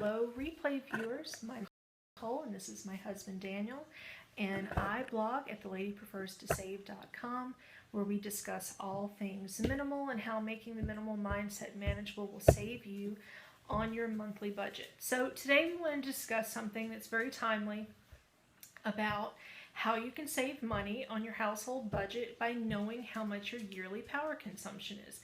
Hello, replay viewers. My name is Nicole, and this is my husband Daniel. And I blog at theladypreferstosave.com, where we discuss all things minimal and how making the minimal mindset manageable will save you on your monthly budget. So today we want to discuss something that's very timely about how you can save money on your household budget by knowing how much your yearly power consumption is.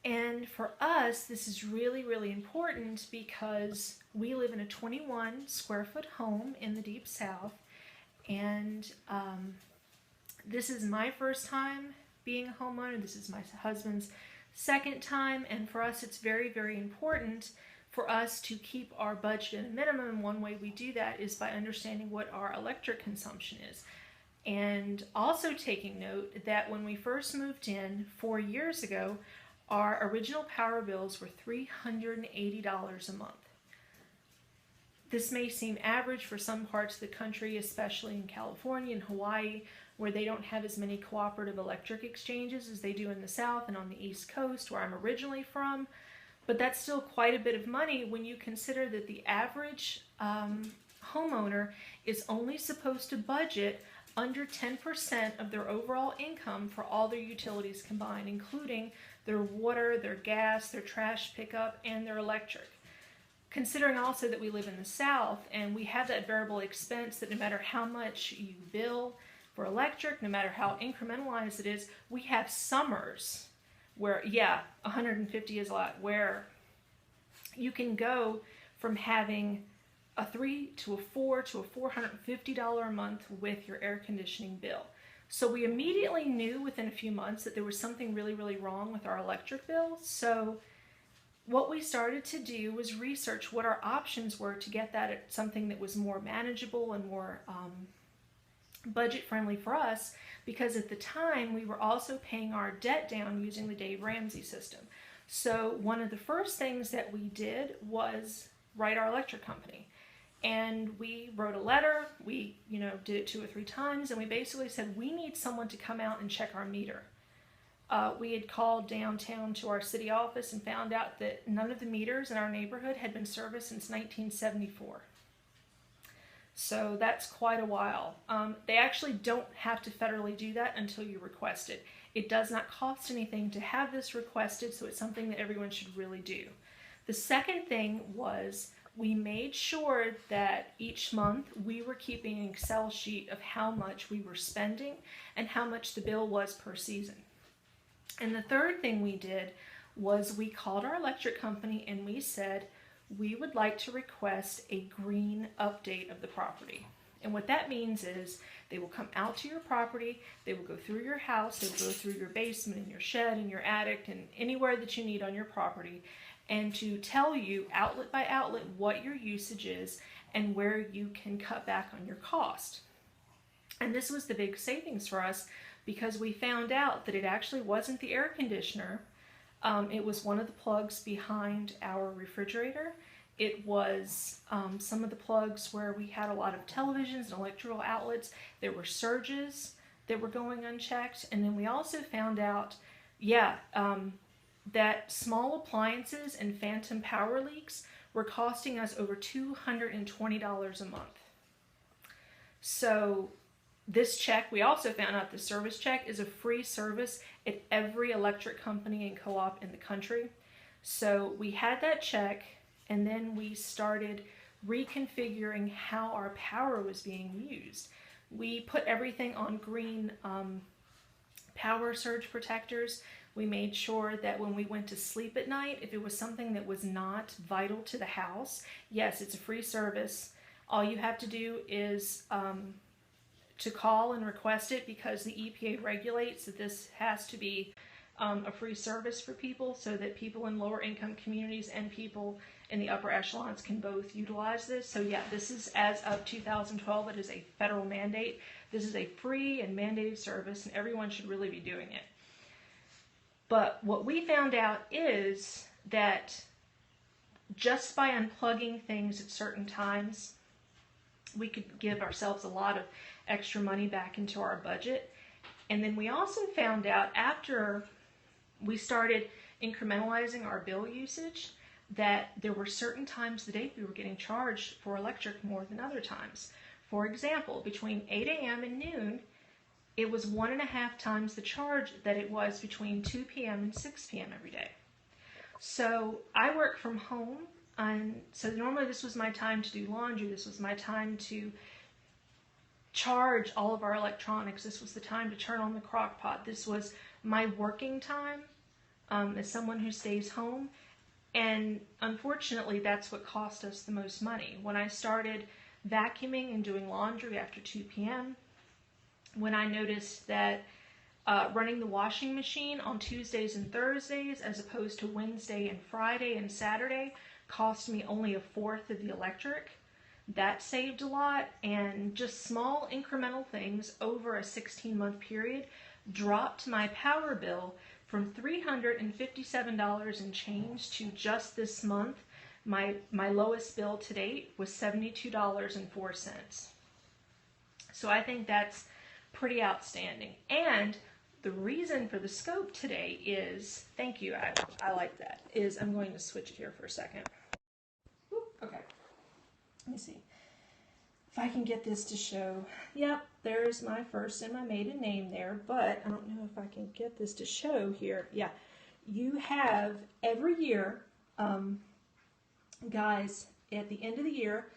And for us, this is really, really important because we live in a 21 square foot home in the Deep South. And this is my first time being a homeowner. This is my husband's second time. And for us, it's very, very important for us to keep our budget at a minimum. One way we do that is by understanding what our electric consumption is. And also taking note that when we first moved in 4 years ago, our original power bills were $380 a month. This may seem average for some parts of the country, especially in California and Hawaii, where they don't have as many cooperative electric exchanges as they do in the South and on the East Coast, where I'm originally from. But that's still quite a bit of money when you consider that the average homeowner is only supposed to budget under 10% of their overall income for all their utilities combined, including their water, their gas, their trash pickup, and their electric. Considering also that we live in the South and we have that variable expense that no matter how much you bill for electric, no matter how incrementalized it is, we have summers where, 150 is a lot, where you can go from having a $3 to a $4 to a $450 a month with your air conditioning bill. So we immediately knew within a few months that there was something really, really wrong with our electric bill. So what we started to do was research what our options were to get that at something that was more manageable and more budget friendly for us, because at the time we were also paying our debt down using the Dave Ramsey system. So one of the first things that we did was write our electric company. And we wrote a letter, we did it 2 or 3 times, and we basically said we need someone to come out and check our meter. We had called downtown to our city office and found out that none of the meters in our neighborhood had been serviced since 1974. So that's quite a while. They actually don't have to federally do that until you request it. It does not cost anything to have this requested, so it's something that everyone should really do. The second thing was we made sure that each month we were keeping an Excel sheet of how much we were spending and how much the bill was per season. And the third thing we did was we called our electric company and we said we would like to request a green update of the property. And what that means is they will come out to your property, they will go through your house, they will go through your basement and your shed and your attic and anywhere that you need on your property, and to tell you outlet by outlet what your usage is and where you can cut back on your cost. And this was the big savings for us because we found out that it actually wasn't the air conditioner. It was one of the plugs behind our refrigerator. It was some of the plugs where we had a lot of televisions and electrical outlets. There were surges that were going unchecked. And then we also found out, that small appliances and phantom power leaks were costing us over $220 a month. So this check, we also found out the service check is a free service at every electric company and co-op in the country. So we had that check, and then we started reconfiguring how our power was being used. We put everything on green power surge protectors. We made sure that when we went to sleep at night, if it was something that was not vital to the house, yes, it's a free service. All you have to do is to call and request it, because the EPA regulates that this has to be a free service for people, so that people in lower income communities and people in the upper echelons can both utilize this. So this is as of 2012. It is a federal mandate. This is a free and mandated service, and everyone should really be doing it. But what we found out is that just by unplugging things at certain times, we could give ourselves a lot of extra money back into our budget. And then we also found out, after we started incrementalizing our bill usage, that there were certain times of the day we were getting charged for electric more than other times. For example, between 8 a.m. and noon, it was 1.5 times the charge that it was between 2 p.m. and 6 p.m. every day. So I work from home, and so normally this was my time to do laundry. This was my time to charge all of our electronics. This was the time to turn on the crock pot. This was my working time as someone who stays home. And unfortunately, that's what cost us the most money. When I started vacuuming and doing laundry after 2 p.m., when I noticed that running the washing machine on Tuesdays and Thursdays as opposed to Wednesday and Friday and Saturday cost me only 1/4 of the electric, that saved a lot. And just small incremental things over a 16-month period dropped my power bill from $357 and change to just this month. My lowest bill to date was $72.04. So I think that's pretty outstanding. And the reason for the scope today is, thank you, I like that, is I'm going to switch it here for a second. Okay, let me see if I can get this to show. Yep, there's my first and my maiden name there, but I don't know if I can get this to show here. Yeah, you have every year, guys, at the end of the year,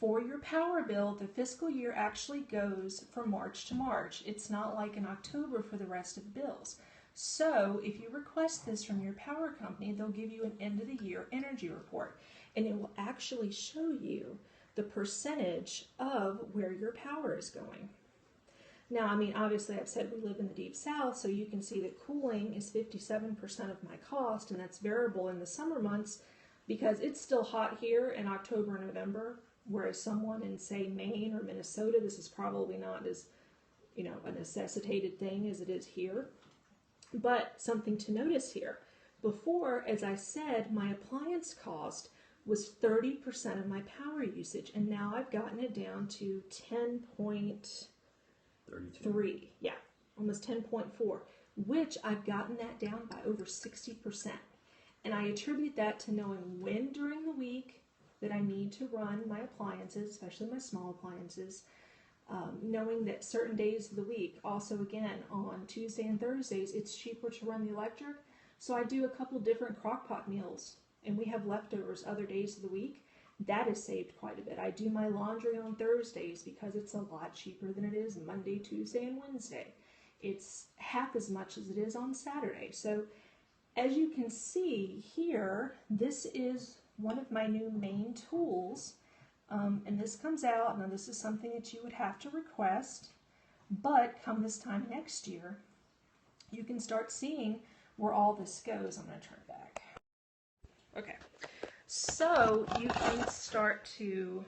for your power bill, the fiscal year actually goes from March to March. It's not like in October for the rest of the bills. So if you request this from your power company, they'll give you an end of the year energy report, and it will actually show you the percentage of where your power is going. Now, I mean, obviously I've said we live in the deep south, so you can see that cooling is 57% of my cost, and that's variable in the summer months because it's still hot here in October and November, whereas someone in, say, Maine or Minnesota, this is probably not as, you know, a necessitated thing as it is here. But something to notice here. Before, as I said, my appliance cost was 30% of my power usage, and now I've gotten it down to 10.3. Yeah, almost 10.4, which I've gotten that down by over 60%. And I attribute that to knowing when during the week that I need to run my appliances, especially my small appliances, knowing that certain days of the week, also again on Tuesday and Thursdays, it's cheaper to run the electric. So I do a couple different crock pot meals, and we have leftovers other days of the week. That has saved quite a bit. I do my laundry on Thursdays because it's a lot cheaper than it is Monday, Tuesday, and Wednesday. It's half as much as it is on Saturday. So as you can see here, this is one of my new main tools, and this comes out. Now this is something that you would have to request, but come this time next year, you can start seeing where all this goes. I'm going to turn it back. Okay, so you can start to,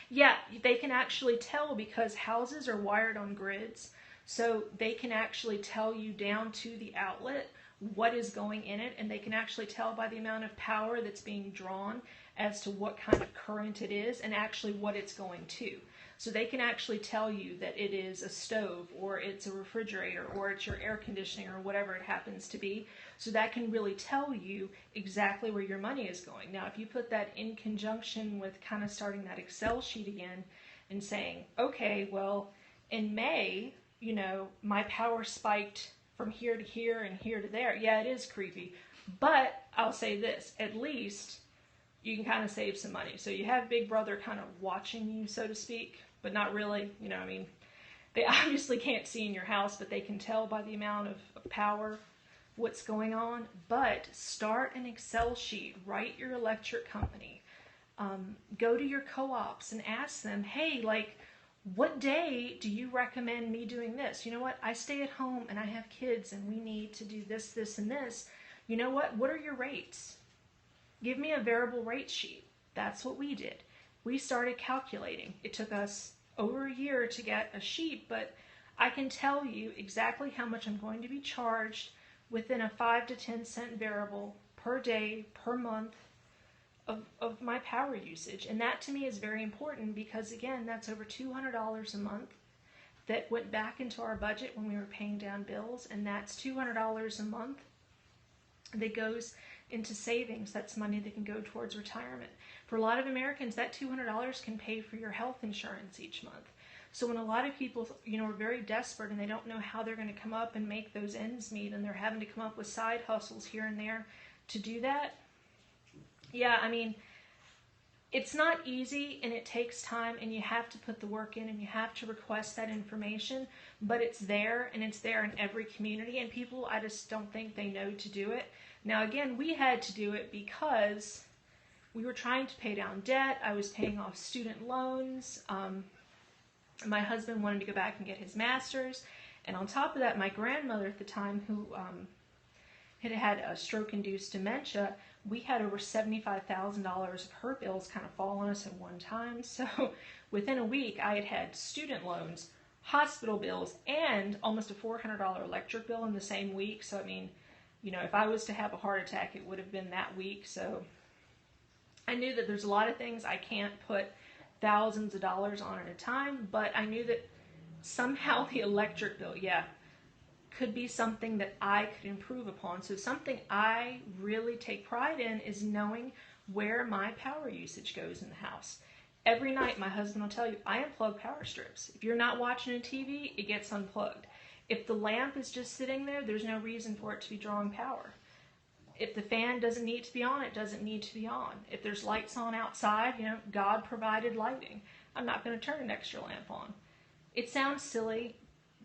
yeah, they can actually tell because houses are wired on grids, so they can actually tell you down to the outlet what is going in it, and they can actually tell by the amount of power that's being drawn as to what kind of current it is and actually what it's going to. So they can actually tell you that it is a stove or it's a refrigerator or it's your air conditioning or whatever it happens to be. So that can really tell you exactly where your money is going. Now, if you put that in conjunction with kind of starting that Excel sheet again and saying, okay, well, in May, you know, my power spiked from here to here and here to there. Yeah, it is creepy, but I'll say this, at least you can kind of save some money. So you have Big Brother kind of watching you, so to speak, but not really, you know, I mean, they obviously can't see in your house, but they can tell by the amount of power what's going on. But start an Excel sheet, write your electric company, go to your co-ops and ask them, hey, like, what day do you recommend me doing this? You know what? I stay at home and I have kids and we need to do this, this, and this. You know what? What are your rates? Give me a variable rate sheet. That's what we did. We started calculating. It took us over a year to get a sheet, but I can tell you exactly how much I'm going to be charged within a 5 to 10 cent variable per day, per month, of my power usage. And that to me is very important because, again, that's over $200 a month that went back into our budget when we were paying down bills, and that's $200 a month that goes into savings. That's money that can go towards retirement. For a lot of Americans, that $200 can pay for your health insurance each month. So when a lot of people, are very desperate and they don't know how they're going to come up and make those ends meet, and they're having to come up with side hustles here and there to do that, yeah, I mean, it's not easy and it takes time, and you have to put the work in and you have to request that information, but it's there, and it's there in every community, and people, I just don't think they know to do it. Now, again, we had to do it because we were trying to pay down debt. I was paying off student loans. My husband wanted to go back and get his master's. And on top of that, my grandmother at the time, who had had a stroke-induced dementia, we had over $75,000 of her bills kind of fall on us at one time. So within a week, I had had student loans, hospital bills, and almost a $400 electric bill in the same week. So, I mean, if I was to have a heart attack, it would have been that week. So I knew that there's a lot of things I can't put thousands of dollars on at a time, but I knew that somehow the electric bill, could be something that I could improve upon. So something I really take pride in is knowing where my power usage goes in the house. Every night, my husband will tell you, I unplug power strips. If you're not watching a TV, it gets unplugged. If the lamp is just sitting there, there's no reason for it to be drawing power. If the fan doesn't need to be on, it doesn't need to be on. If there's lights on outside, God provided lighting. I'm not going to turn an extra lamp on. It sounds silly,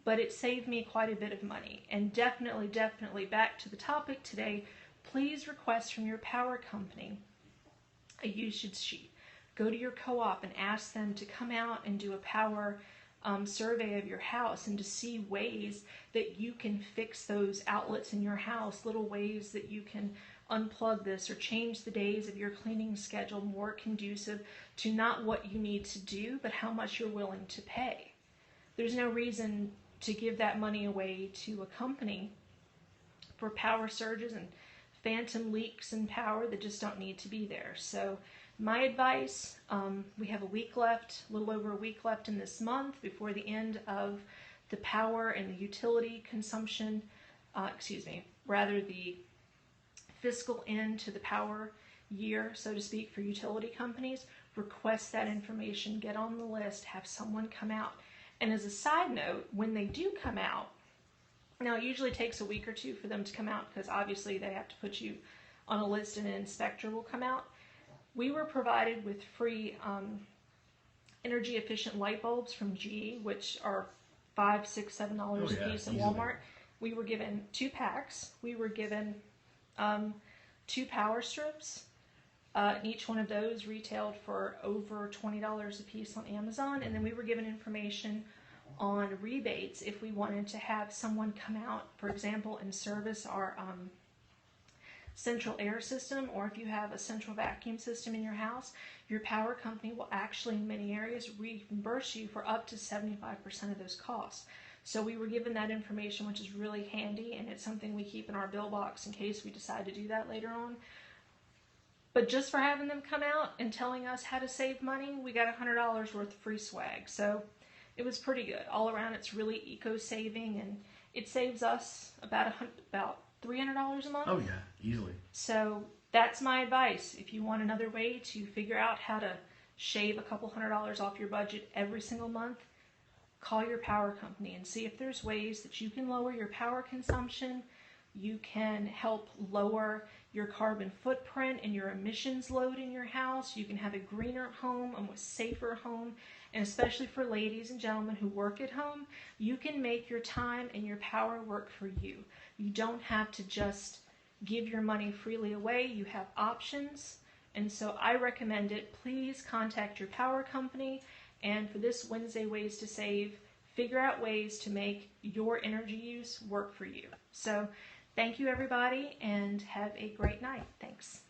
but it saved me quite a bit of money. And definitely back to the topic today, please request from your power company a usage sheet. Go to your co-op and ask them to come out and do a power survey of your house, and to see ways that you can fix those outlets in your house, little ways that you can unplug this or change the days of your cleaning schedule more conducive to not what you need to do, but how much you're willing to pay. There's no reason to give that money away to a company for power surges and phantom leaks in power that just don't need to be there. So my advice, we have a week left, a little over a week left in this month before the end of the power and the utility consumption, the fiscal end to the power year, so to speak, for utility companies. Request that information, get on the list, have someone come out. And as a side note, when they do come out, now it usually takes a week or two for them to come out because obviously they have to put you on a list and an inspector will come out. We were provided with free energy efficient light bulbs from GE, which are $5, $6, $7 a piece at Walmart. We were given 2 packs. We were given 2 power strips. And each one of those retailed for over $20 a piece on Amazon. And then we were given information on rebates if we wanted to have someone come out, for example, and service our central air system, or if you have a central vacuum system in your house, your power company will actually in many areas reimburse you for up to 75% of those costs. So we were given that information, which is really handy, and it's something we keep in our bill box in case we decide to do that later on. But just for having them come out and telling us how to save money, we got $100 worth of free swag. So it was pretty good. All around, it's really eco-saving, and it saves us about $300 a month. Oh yeah, easily. So that's my advice. If you want another way to figure out how to shave a couple $100 off your budget every single month, call your power company and see if there's ways that you can lower your power consumption. You can help lower your carbon footprint and your emissions load in your house. You can have a greener home, a more safer home, and especially for ladies and gentlemen who work at home, you can make your time and your power work for you. You don't have to just give your money freely away. You have options, and so I recommend it. Please contact your power company, and for this Wednesday Ways to Save, figure out ways to make your energy use work for you. So thank you, everybody, and have a great night. Thanks.